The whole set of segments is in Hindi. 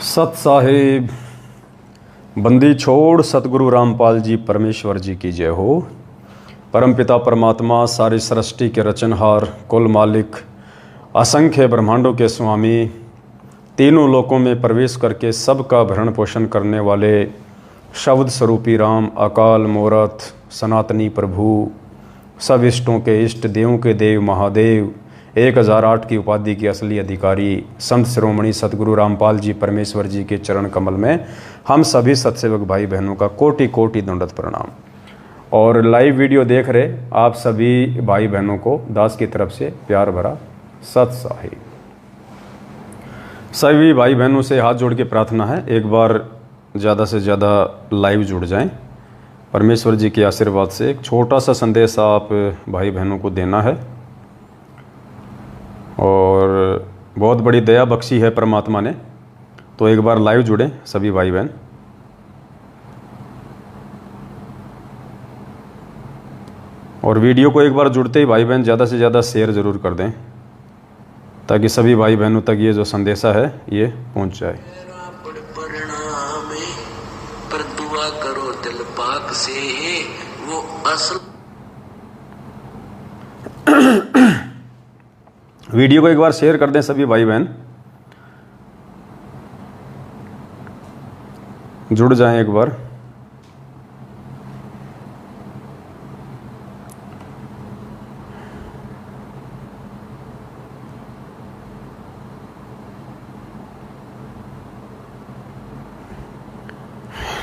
सत साहिब बंदी छोड़ सतगुरु रामपाल जी परमेश्वर जी की जय हो। परमपिता परमात्मा सारी सृष्टि के रचनहार, कुल मालिक, असंख्य ब्रह्मांडों के स्वामी, तीनों लोकों में प्रवेश करके सबका भरण पोषण करने वाले शब्द स्वरूपी राम, अकाल मूरत, सनातनी प्रभु, सब इष्टों के इष्ट, देवों के देव महादेव, 1008 की उपाधि के असली अधिकारी संत शिरोमणि सतगुरु रामपाल जी परमेश्वर जी के चरण कमल में हम सभी सत्सेवक भाई बहनों का कोटि कोटि दंडवत प्रणाम। और लाइव वीडियो देख रहे आप सभी भाई बहनों को दास की तरफ से प्यार भरा सत साहिब। सभी भाई बहनों से हाथ जोड़ के प्रार्थना है, एक बार ज़्यादा से ज़्यादा लाइव जुड़ जाएं। परमेश्वर जी के आशीर्वाद से एक छोटा सा संदेश आप भाई बहनों को देना है और बहुत बड़ी दया बख्शी है परमात्मा ने, तो एक बार लाइव जुड़ें सभी भाई बहन। और वीडियो को एक बार जुड़ते ही भाई बहन ज़्यादा से ज़्यादा शेयर ज़रूर कर दें ताकि सभी भाई बहनों तक ये जो संदेशा है ये पहुंच जाए। पर दुआ करो दिल पाक से वो असल। वीडियो को एक बार शेयर कर दें सभी भाई बहन, जुड़ जाएं एक बार।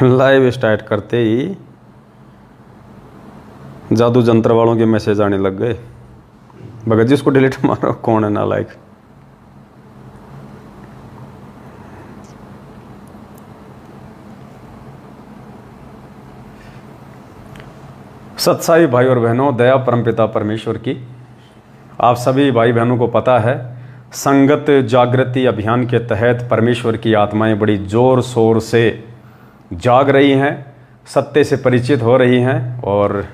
लाइव स्टार्ट करते ही जादू जंत्र वालों के मैसेज आने लग गए। भगत जी इसको डिलीट मारो, कौन है नालायक। सत्साई भाई और बहनों, दया परमपिता परमेश्वर की आप सभी भाई बहनों को पता है, संगत जागृति अभियान के तहत परमेश्वर की आत्माएं बड़ी जोर शोर से जाग रही हैं, सत्य से परिचित हो रही हैं और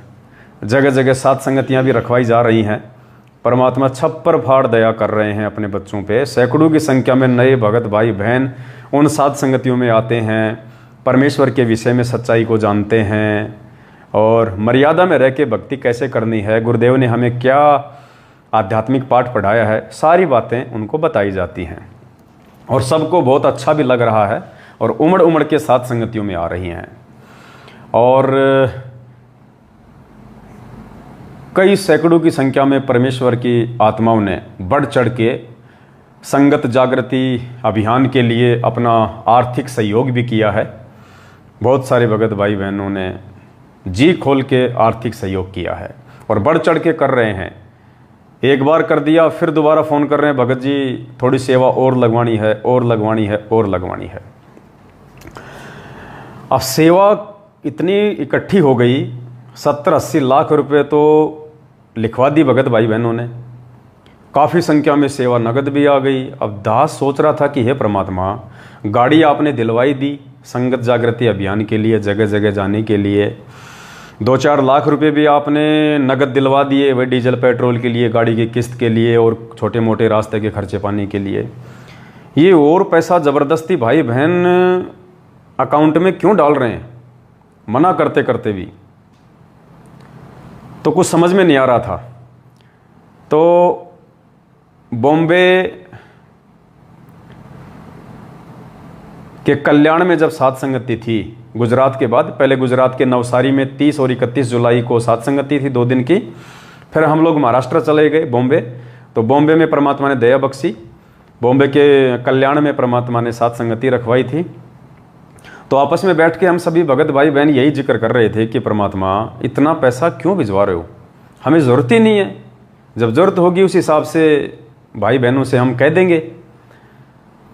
जगह जगह सात संगतियां भी रखवाई जा रही हैं। परमात्मा छप्पर फाड़ दया कर रहे हैं अपने बच्चों पे। सैकड़ों की संख्या में नए भगत भाई बहन उन सात संगतियों में आते हैं, परमेश्वर के विषय में सच्चाई को जानते हैं और मर्यादा में रह के भक्ति कैसे करनी है, गुरुदेव ने हमें क्या आध्यात्मिक पाठ पढ़ाया है, सारी बातें उनको बताई जाती हैं और सबको बहुत अच्छा भी लग रहा है और उमड़ उमड़ के सात संगतियों में आ रही हैं। और कई सैकड़ों की संख्या में परमेश्वर की आत्माओं ने बढ़ चढ़ के संगत जागृति अभियान के लिए अपना आर्थिक सहयोग भी किया है। बहुत सारे भगत भाई बहनों ने जी खोल के आर्थिक सहयोग किया है और बढ़ चढ़ के कर रहे हैं। एक बार कर दिया फिर दोबारा फ़ोन कर रहे हैं, भगत जी थोड़ी सेवा और लगवानी है और लगवानी है और लगवानी है। अब सेवा इतनी इकट्ठी हो गई, 70-80 लाख रुपए तो लिखवा दी भगत भाई बहनों ने, काफ़ी संख्या में सेवा नगद भी आ गई। अब दास सोच रहा था कि हे परमात्मा, गाड़ी आपने दिलवाई दी संगत जागृति अभियान के लिए, जगह जगह जाने के लिए, 2-4 लाख रुपए भी आपने नगद दिलवा दिए, वह डीजल पेट्रोल के लिए, गाड़ी की किस्त के लिए और छोटे मोटे रास्ते के खर्चे पानी के लिए। ये और पैसा ज़बरदस्ती भाई बहन अकाउंट में क्यों डाल रहे हैं, मना करते करते भी तो कुछ समझ में नहीं आ रहा था। तो बॉम्बे के कल्याण में जब सात संगति थी गुजरात के बाद, पहले गुजरात के नवसारी में 30 और 31 जुलाई को सात संगति थी 2 दिन की। फिर हम लोग महाराष्ट्र चले गए बॉम्बे, तो बॉम्बे में परमात्मा ने दया बख्शी, बॉम्बे के कल्याण में परमात्मा ने सात संगति रखवाई थी। तो आपस में बैठ के हम सभी भगत भाई बहन यही जिक्र कर रहे थे कि परमात्मा इतना पैसा क्यों भिजवा रहे हो, हमें ज़रूरत ही नहीं है, जब ज़रूरत होगी उस हिसाब से भाई बहनों से हम कह देंगे।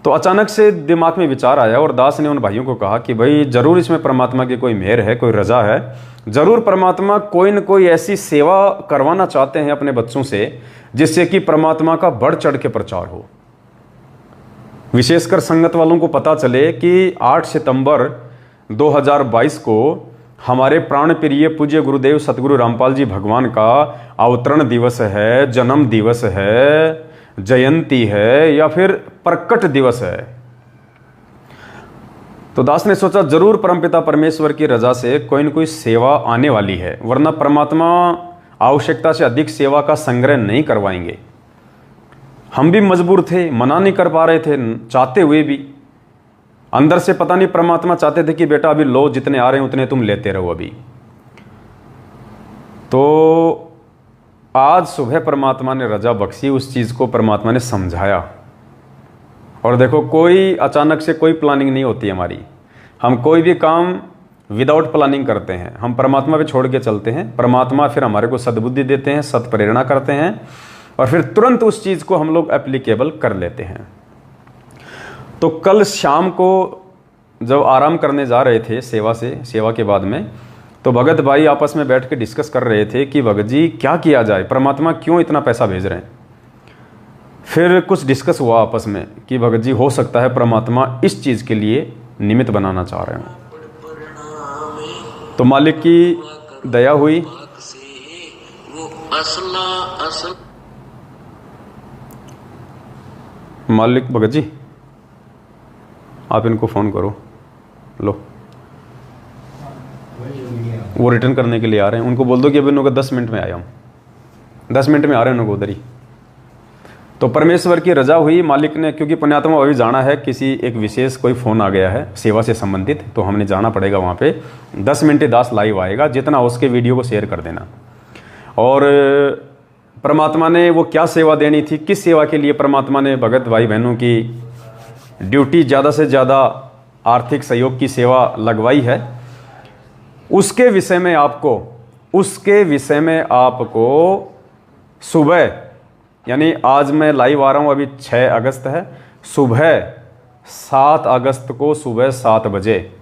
तो अचानक से दिमाग में विचार आया और दास ने उन भाइयों को कहा कि भाई ज़रूर इसमें परमात्मा की कोई मेहर है, कोई रजा है, ज़रूर परमात्मा कोई न कोई ऐसी सेवा करवाना चाहते हैं अपने बच्चों से जिससे कि परमात्मा का बढ़ चढ़ के प्रचार हो। विशेषकर संगत वालों को पता चले कि 8 सितंबर 2022 को हमारे प्राण प्रिय पूज्य गुरुदेव सतगुरु रामपाल जी भगवान का अवतरण दिवस है, जन्म दिवस है, जयंती है या फिर प्रकट दिवस है। तो दास ने सोचा जरूर परमपिता परमेश्वर की रजा से कोई न कोई सेवा आने वाली है, वरना परमात्मा आवश्यकता से अधिक सेवा का संग्रह नहीं करवाएंगे। हम भी मजबूर थे, मना नहीं कर पा रहे थे, चाहते हुए भी अंदर से पता नहीं परमात्मा चाहते थे कि बेटा अभी लो, जितने आ रहे हैं उतने तुम लेते रहो अभी। तो आज सुबह परमात्मा ने रजा बख्शी, उस चीज़ को परमात्मा ने समझाया। और देखो, कोई अचानक से कोई प्लानिंग नहीं होती हमारी। हम कोई भी काम विदाउट प्लानिंग करते हैं, हम परमात्मा पे छोड़ के चलते हैं। परमात्मा फिर हमारे को सद्बुद्धि देते हैं, सत्प्रेरणा करते हैं, और फिर तुरंत उस चीज़ को हम लोग एप्लीकेबल कर लेते हैं। तो कल शाम को जब आराम करने जा रहे थे सेवा के बाद में, तो भगत भाई आपस में बैठ के डिस्कस कर रहे थे कि भगत जी क्या किया जाए, परमात्मा क्यों इतना पैसा भेज रहे हैं। फिर कुछ डिस्कस हुआ आपस में कि भगत जी हो सकता है परमात्मा इस चीज़ के लिए निमित्त बनाना चाह रहे हैं। तो मालिक की दया हुई। वो असल मालिक भगत जी आप इनको फ़ोन करो, लो वो रिटर्न करने के लिए आ रहे हैं। उनको बोल दो कि अभी उनको 10 मिनट में आया हूँ, 10 मिनट में आ रहे हैं उनको उधर ही। तो परमेश्वर की रजा हुई। मालिक ने, क्योंकि पुण्यात्मा अभी जाना है, किसी एक विशेष कोई फ़ोन आ गया है सेवा से संबंधित, तो हमने जाना पड़ेगा वहाँ पे। 10 मिनट दास लाइव आएगा, जितना हो उसके वीडियो को शेयर कर देना। और परमात्मा ने वो क्या सेवा देनी थी, किस सेवा के लिए परमात्मा ने भगत भाई बहनों की ड्यूटी ज़्यादा से ज़्यादा आर्थिक सहयोग की सेवा लगवाई है, उसके विषय में आपको सुबह, यानी आज मैं लाइव आ रहा हूँ, अभी 6 अगस्त है, सुबह 7 अगस्त को सुबह 7 बजे,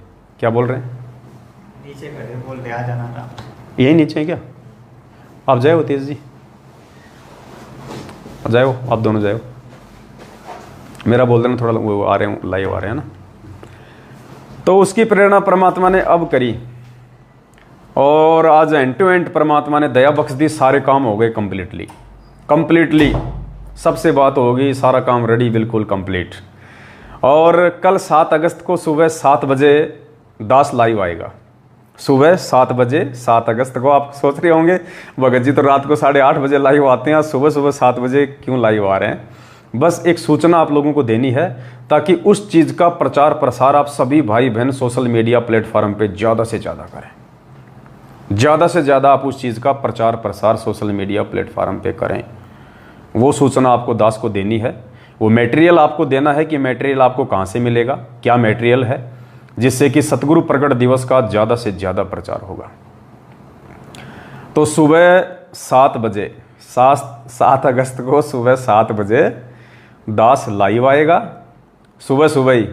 क्या बोल रहे हैं नीचे करे, बोल रहे आ जाना था। यही नीचे है क्या? आप जाओ तेज जी, जाओ आप दोनों जाओ। मेरा बोल देना थोड़ा, वो आ रहे हैं लाइव आ रहे हैं ना। तो उसकी प्रेरणा परमात्मा ने अब करी, और आज एंड टू एंड परमात्मा ने दया बख्श दी। सारे काम हो गए कंप्लीटली सबसे बात होगी, सारा काम रेडी, बिल्कुल कंप्लीट। और कल 7 अगस्त को सुबह 7 बजे दास लाइव आएगा। सुबह 7 बजे 7 अगस्त को। आप सोच रहे होंगे भगत जी तो रात को 8:30 बजे लाइव आते हैं, सुबह 7 बजे क्यों लाइव आ रहे हैं? बस एक सूचना आप लोगों को देनी है, ताकि उस चीज़ का प्रचार प्रसार आप सभी भाई बहन सोशल मीडिया प्लेटफॉर्म पे ज़्यादा से ज़्यादा करें। ज़्यादा से ज़्यादा आप उस चीज़ का प्रचार प्रसार सोशल मीडिया प्लेटफॉर्म पे करें। वो सूचना आपको दास को देनी है। वो मटेरियल आपको देना है कि मटेरियल आपको कहाँ से मिलेगा, क्या मटेरियल है, जिससे कि सतगुरु प्रकट दिवस का ज़्यादा से ज़्यादा प्रचार होगा। तो सुबह 7 बजे 7 अगस्त को सुबह 7 बजे दास लाइव आएगा, सुबह ही।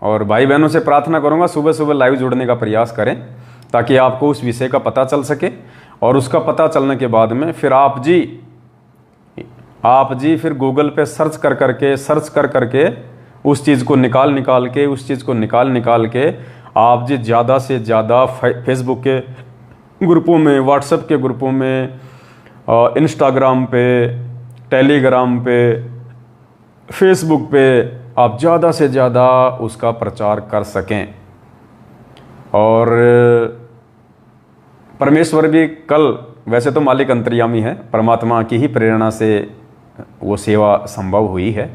और भाई बहनों से प्रार्थना करूंगा सुबह लाइव जुड़ने का प्रयास करें, ताकि आपको उस विषय का पता चल सके। और उसका पता चलने के बाद में फिर आप जी फिर गूगल पे सर्च कर करके उस चीज़ को निकाल के आप जी ज़्यादा से ज़्यादा फेसबुक के ग्रुपों में, व्हाट्सएप के ग्रुपों में, इंस्टाग्राम पे, टेलीग्राम पे, फेसबुक पे आप ज़्यादा से ज़्यादा उसका प्रचार कर सकें। और परमेश्वर भी कल, वैसे तो मालिक अंतर्यामी है, परमात्मा की ही प्रेरणा से वो सेवा संभव हुई है,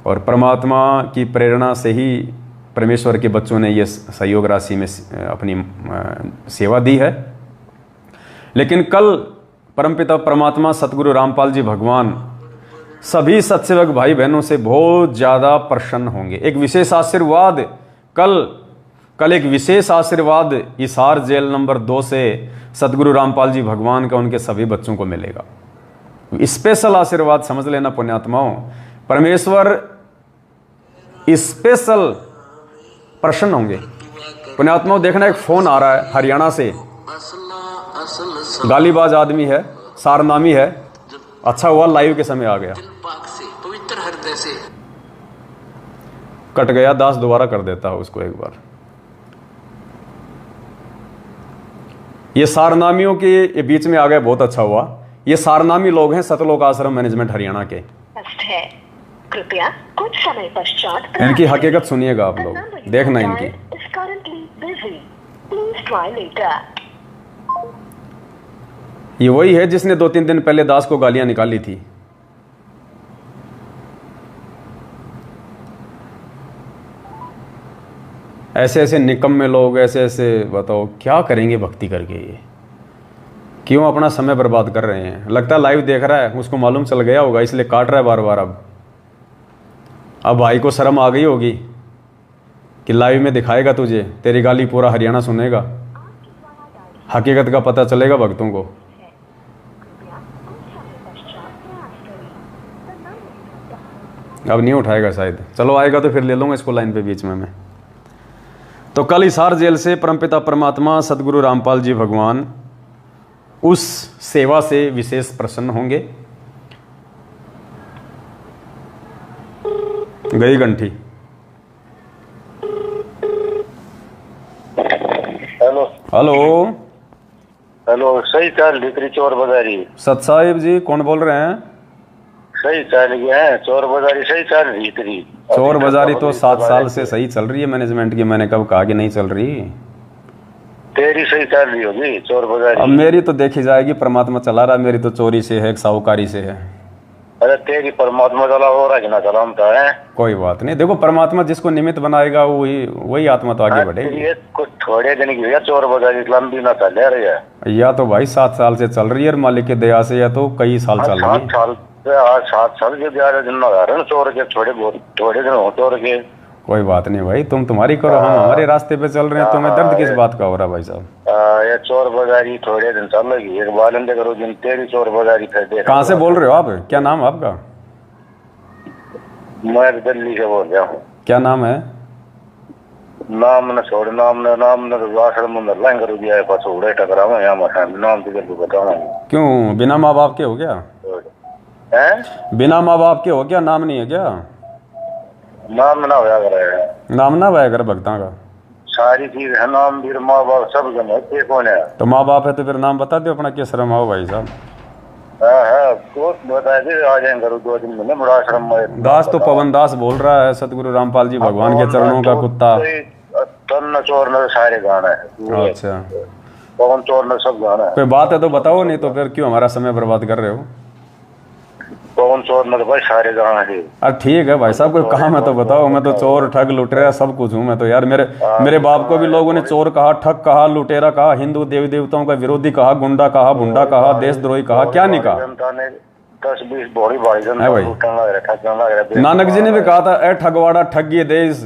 और परमात्मा की प्रेरणा से ही परमेश्वर के बच्चों ने ये सहयोग राशि में अपनी सेवा दी है। लेकिन कल परमपिता परमात्मा सतगुरु रामपाल जी भगवान सभी सत्सेवक भाई बहनों से बहुत ज़्यादा प्रसन्न होंगे। एक विशेष आशीर्वाद कल एक विशेष आशीर्वाद हिसार जेल नंबर 2 से सतगुरु रामपाल जी भगवान का उनके सभी बच्चों को मिलेगा। स्पेशल आशीर्वाद समझ लेना पुण्यात्माओं, परमेश्वर स्पेशल प्रसन्न होंगे। पुण्यात्माओं देखना, एक फोन आ रहा है हरियाणा से, गालीबाज आदमी है, सारनामी है। अच्छा हुआ लाइव के समय आ गया, पवित्र हृदय से कट गया, दास दोबारा कर देता है उसको एक बार। ये सारनामियों के बीच में आ गए, बहुत अच्छा हुआ। ये सारनामी लोग हैं सतलोक आश्रम मैनेजमेंट हरियाणा के। कृपया कुछ समय पश्चात इनकी हकीकत सुनिएगा आप लोग, देखना इनकी। try later. ये वही है जिसने 2-3 दिन पहले दास को गालियां निकाली थी। ऐसे ऐसे निकम्मे लोग, ऐसे ऐसे बताओ क्या करेंगे भक्ति करके, ये क्यों अपना समय बर्बाद कर रहे हैं। लगता है लाइव देख रहा है, उसको मालूम चल गया होगा इसलिए काट रहा है बार बार। अब भाई को शर्म आ गई होगी कि लाइव में दिखाएगा तुझे, तेरी गाली पूरा हरियाणा सुनेगा, हकीकत का पता चलेगा भक्तों को। अब नहीं उठाएगा शायद, चलो आएगा तो फिर ले लूँगा इसको लाइन पे बीच में मैं। तो कल हिसार जेल से परमपिता परमात्मा सदगुरु रामपाल जी भगवान उस सेवा से विशेष प्रसन्न होंगे। गई घंटी। हेलो हेलो हेलो, सही चाल ढिकरी चोर बाजारी। सत साहिब जी कौन बोल रहे हैं? सही चाल गया है, चोर बाजारी सही चाल रही तेरी। चोर बाजारी तो 7 साल से सही चल रही है मैनेजमेंट की, मैंने कब कहा कि नहीं चल रही। तेरी सही चल रही होगी चोर बाजारी। अब मेरी तो देखी जाएगी, परमात्मा चला रहा है, मेरी तो चोरी से है, साहूकारी से है। अरे तेरी परमात्मा चला हो रहा है कि ना चला हम है। कोई बात नहीं, देखो परमात्मा जिसको निमित्त बनाएगा वही आत्मा तो आगे बढ़ेगी। ये कुछ थोड़े दिन की चोर बाजारी लंबी ना चल रही है। या तो भाई 7 साल से चल रही है मालिक की दया से, या तो कई साल चल रही है। 7 साल के 11 दिन ना चोर के, थोड़े दिन हो चोर के। कोई बात नहीं भाई, तुम तुम्हारी करो, हम हमारे रास्ते पे चल रहे हैं। तुम्हें दर्द किस बात का हो रहा है भाई साहब? ये चोर बाजारी थोड़े दिन चल रही है, एक बालंदे करो दिन तेरी चोर बाजारी फिर दे। कहाँ से बोल रहे हो आप? क्या नाम है आपका? मैं दिल्ली से बोल रहा हूँ। क्या नाम है? नाम न छोड़, नाम न आश्रम में लाइन करो दिया है, पास उड़े टकरावा यहाँ मत नाम तो जल्दी बताऊँ। क्यों बिना माँ बाप के हो क्या? हैं? बिना माँ बाप के हो क्या? नाम नहीं है क्या? नाम ना होया करे, नाम ना होया कर भक्ता का। सारी चीज है, नाम भी माँ बाप सब जमा है, कौन है? तो माँ बाप है तो फिर नाम बता दो अपना, किस शर्म आओ भाई साहब। हाँ तो बता दे, आ जाएंगे 2 दिन में बड़ा आश्रम में। दास तो पवन दास बोल रहा है, सतगुरु रामपाल जी भगवान के चरणों का कुत्ता। तन चोर न सारे गाना है। अच्छा, पवन चोर न सब गाना है। कोई बात है तो बताओ, नहीं तो फिर क्यों हमारा समय बर्बाद कर रहे हो? पवन चोर न तो भाई सारे गाना है। अरे ठीक है भाई साहब, कोई काम है तो बताओ। मैं तो चोर ठग लुटेरा सब कुछ हूँ मैं तो यार। मेरे बाप को भी लोगों ने चोर कहा, ठग कहा, लुटेरा कहा, हिंदू देवी देवताओं का विरोधी कहा, गुंडा कहा, भुंडा कहा, देशद्रोही कहा, क्या नहीं कहा। 10-20 बड़ी भाई नानक जी ने भी कहा था, ए ठगवाड़ा ठगिए देश।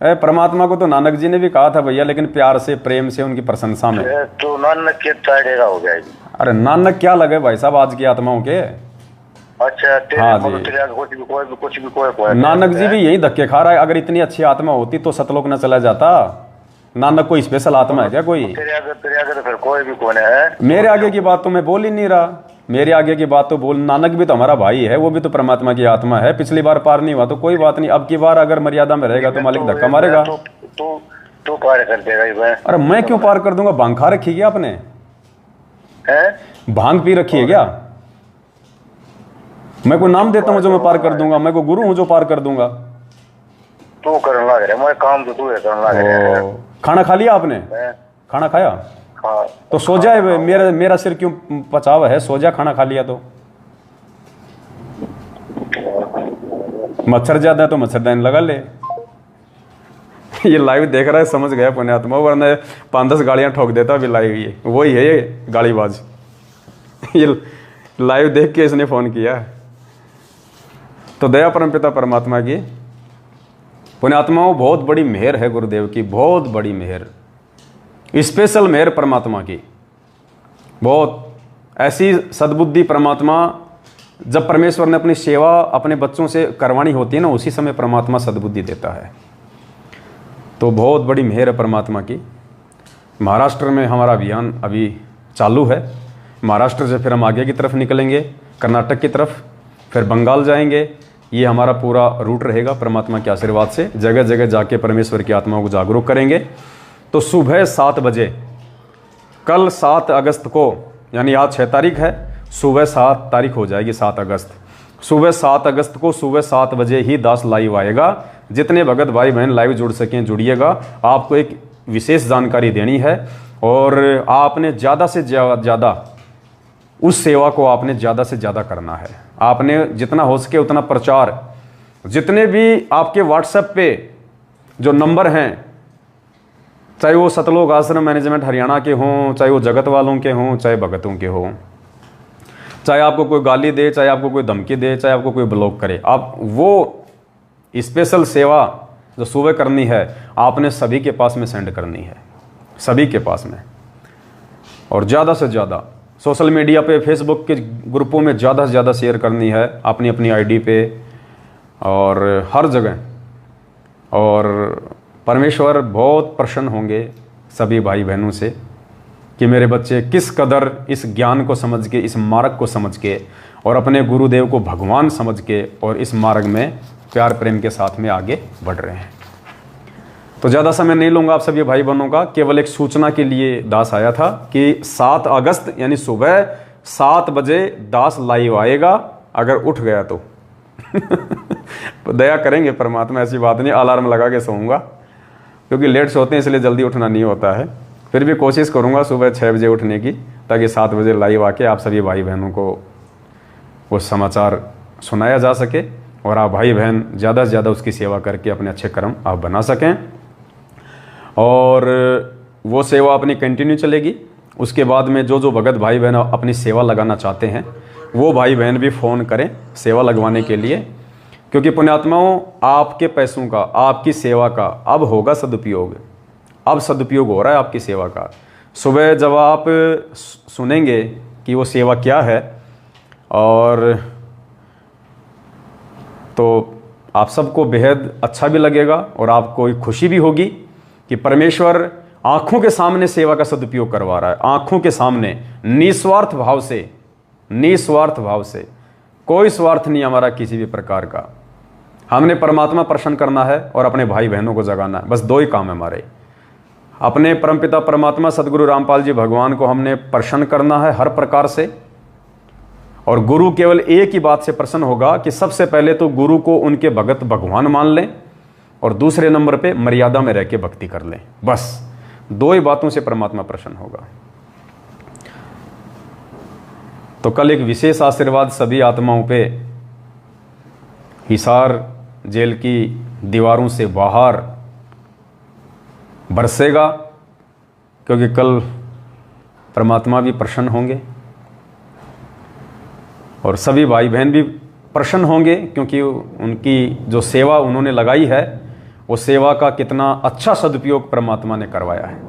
ए परमात्मा को तो नानक जी ने भी कहा था भैया, लेकिन प्यार से प्रेम से उनकी प्रशंसा में। तो नानक के ताड़ेगा हो गया। अरे नानक क्या लगे भाई साहब आज की आत्माओं के। अच्छा हाँ जी, कुछ भी कोई नानक जी भी यही धक्के खा रहा है। अगर इतनी अच्छी आत्मा होती तो सतलोक न चला जाता। नानक कोई स्पेशल आत्मा है क्या कोई? तेरे आगे तो फिर कोई भी कौन है? मेरे आगे की बात तो मैं बोल ही नहीं रहा। मेरे आगे की बात तो बोल, नानक भी तो हमारा भाई है, वो भी तो परमात्मा की आत्मा है। पिछली बार पार नहीं हुआ तो कोई बात नहीं, अब की बार अगर मर्यादा में रहेगा तो मालिक धक्का मारेगा। तू पार कर देगा। अरे मैं क्यों पार कर दूंगा? भांग खा रखी क्या आपने? भांग पी रखी है क्या? मैं कोई नाम देता हूँ जो मैं पार कर दूंगा? मैं कोई गुरु हूँ जो पार कर दूंगा? तू करने लग रहा है, मैं काम तो तू है करने लग रहा है। खाना खा लिया आपने? खाना खाया? हाँ। तो सो जाए, मेरा सिर क्यों पचावा है? सो जा, खाना खा लिया तो। मच्छर ज्यादा है तो मच्छरदानी लगा ले। ये लाइव देख रहा है समझ गया पुण्यात्मा, वरना 5-10 गाड़ियां ठोक देता अभी लाइव। ये वही है, ये गाड़ीबाज। ये लाइव देख के इसने फोन किया। तो दया परमपिता परमात्मा की पुण्यात्माओं, बहुत बड़ी मेहर है गुरुदेव की, बहुत बड़ी मेहर, स्पेशल मेहर परमात्मा की। बहुत ऐसी सद्बुद्धि परमात्मा, जब परमेश्वर ने अपनी सेवा अपने बच्चों से करवानी होती है ना, उसी समय परमात्मा सद्बुद्धि देता है। तो बहुत बड़ी मेहर है परमात्मा की। महाराष्ट्र में हमारा अभियान अभी चालू है। महाराष्ट्र से फिर हम आगे की तरफ निकलेंगे, कर्नाटक की तरफ, फिर बंगाल जाएंगे। ये हमारा पूरा रूट रहेगा परमात्मा के आशीर्वाद से। जगह जगह जाके परमेश्वर की आत्माओं को जागरूक करेंगे। तो सुबह 7 बजे कल 7 अगस्त को, यानी आज 6 तारीख है, सुबह 7 तारीख हो जाएगी 7 अगस्त। सुबह 7 अगस्त को सुबह 7 बजे ही दास लाइव आएगा। जितने भगत भाई बहन लाइव जुड़ सकें जुड़िएगा। आपको एक विशेष जानकारी देनी है और आपने ज़्यादा से ज़्यादा उस सेवा को आपने ज़्यादा से ज़्यादा करना है। आपने जितना हो सके उतना प्रचार, जितने भी आपके व्हाट्सएप पे जो नंबर हैं, चाहे वो सतलोक आश्रम मैनेजमेंट हरियाणा के हों, चाहे वो जगत वालों के हों, चाहे भगतों के हों, चाहे आपको कोई गाली दे, चाहे आपको कोई धमकी दे, चाहे आपको कोई ब्लॉक करे, आप वो स्पेशल सेवा जो सुबह करनी है आपने सभी के पास में सेंड करनी है, सभी के पास में। और ज़्यादा से ज़्यादा सोशल मीडिया पे, फेसबुक के ग्रुपों में ज़्यादा से ज़्यादा शेयर करनी है, अपनी अपनी आईडी पे और हर जगह। और परमेश्वर बहुत प्रसन्न होंगे सभी भाई बहनों से कि मेरे बच्चे किस कदर इस ज्ञान को समझ के, इस मार्ग को समझ के और अपने गुरुदेव को भगवान समझ के और इस मार्ग में प्यार प्रेम के साथ में आगे बढ़ रहे हैं। तो ज़्यादा समय नहीं लूँगा आप सभी भाई बहनों का। केवल एक सूचना के लिए दास आया था कि 7 अगस्त यानी सुबह 7 बजे दास लाइव आएगा, अगर उठ गया तो दया करेंगे परमात्मा, ऐसी बात नहीं, अलार्म लगा के सोऊंगा क्योंकि लेट सोते हैं इसलिए जल्दी उठना नहीं होता है। फिर भी कोशिश करूंगा सुबह 6 बजे उठने की, ताकि 7 बजे लाइव आके आप सभी भाई बहनों को वो समाचार सुनाया जा सके और आप भाई बहन ज़्यादा से ज़्यादा उसकी सेवा करके अपने अच्छे कर्म आप बना सकें। और वो सेवा अपनी कंटिन्यू चलेगी। उसके बाद में जो भगत भाई बहन अपनी सेवा लगाना चाहते हैं वो भाई बहन भी फ़ोन करें सेवा लगवाने के लिए, क्योंकि पुण्यात्माओं आपके पैसों का, आपकी सेवा का अब होगा सदुपयोग। अब सदुपयोग हो रहा है आपकी सेवा का। सुबह जब आप सुनेंगे कि वो सेवा क्या है, और तो आप सबको बेहद अच्छा भी लगेगा और आपको एक खुशी भी होगी कि परमेश्वर आंखों के सामने सेवा का सदुपयोग करवा रहा है, आंखों के सामने, निस्वार्थ भाव से, निस्वार्थ भाव से। कोई स्वार्थ नहीं हमारा किसी भी प्रकार का। हमने परमात्मा प्रसन्न करना है और अपने भाई बहनों को जगाना है, बस 2 ही काम है हमारे। अपने परमपिता परमात्मा सदगुरु रामपाल जी भगवान को हमने प्रसन्न करना है हर प्रकार से, और गुरु केवल एक ही बात से प्रसन्न होगा कि सबसे पहले तो गुरु को उनके भगत भगवान मान लें और दूसरे नंबर पे मर्यादा में रह के भक्ति कर लें। बस 2 ही बातों से परमात्मा प्रसन्न होगा। तो कल एक विशेष आशीर्वाद सभी आत्माओं पे हिसार जेल की दीवारों से बाहर बरसेगा, क्योंकि कल परमात्मा भी प्रसन्न होंगे और सभी भाई बहन भी प्रसन्न होंगे, क्योंकि उनकी जो सेवा उन्होंने लगाई है वो सेवा का कितना अच्छा सदुपयोग परमात्मा ने करवाया है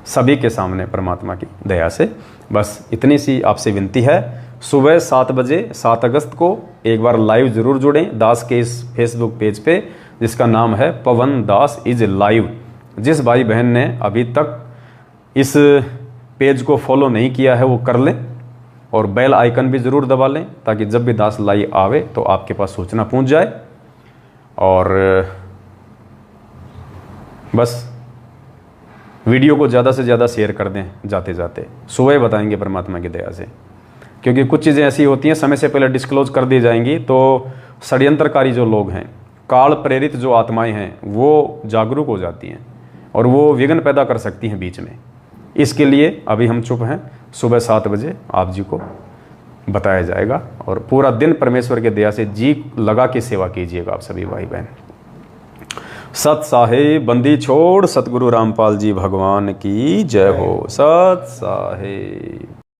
सभी के सामने परमात्मा की दया से। बस इतनी सी आपसे विनती है। सुबह 7 बजे 7 अगस्त को एक बार लाइव ज़रूर जुड़ें दास के इस फेसबुक पेज पे, जिसका नाम है पवन दास इज लाइव। जिस भाई बहन ने अभी तक इस पेज को फॉलो नहीं किया है वो कर लें और बेल आइकन भी ज़रूर दबा लें, ताकि जब भी दास लाइव आवे तो आपके पास सूचना पहुंच जाए। और बस वीडियो को ज़्यादा से ज़्यादा शेयर कर दें जाते जाते। सुबह बताएंगे परमात्मा की दया से, क्योंकि कुछ चीज़ें ऐसी होती हैं समय से पहले डिस्क्लोज कर दी जाएंगी तो षड्यंत्रकारी जो लोग हैं, काल प्रेरित जो आत्माएं हैं, वो जागरूक हो जाती हैं और वो विघ्न पैदा कर सकती हैं बीच में। इसके लिए अभी हम चुप हैं। सुबह 7 बजे आप जी को बताया जाएगा और पूरा दिन परमेश्वर के दया से जी लगा के सेवा कीजिएगा आप सभी भाई बहन। सत साहेब बंदी छोड़ सतगुरु रामपाल जी भगवान की जय हो। सत साहेब।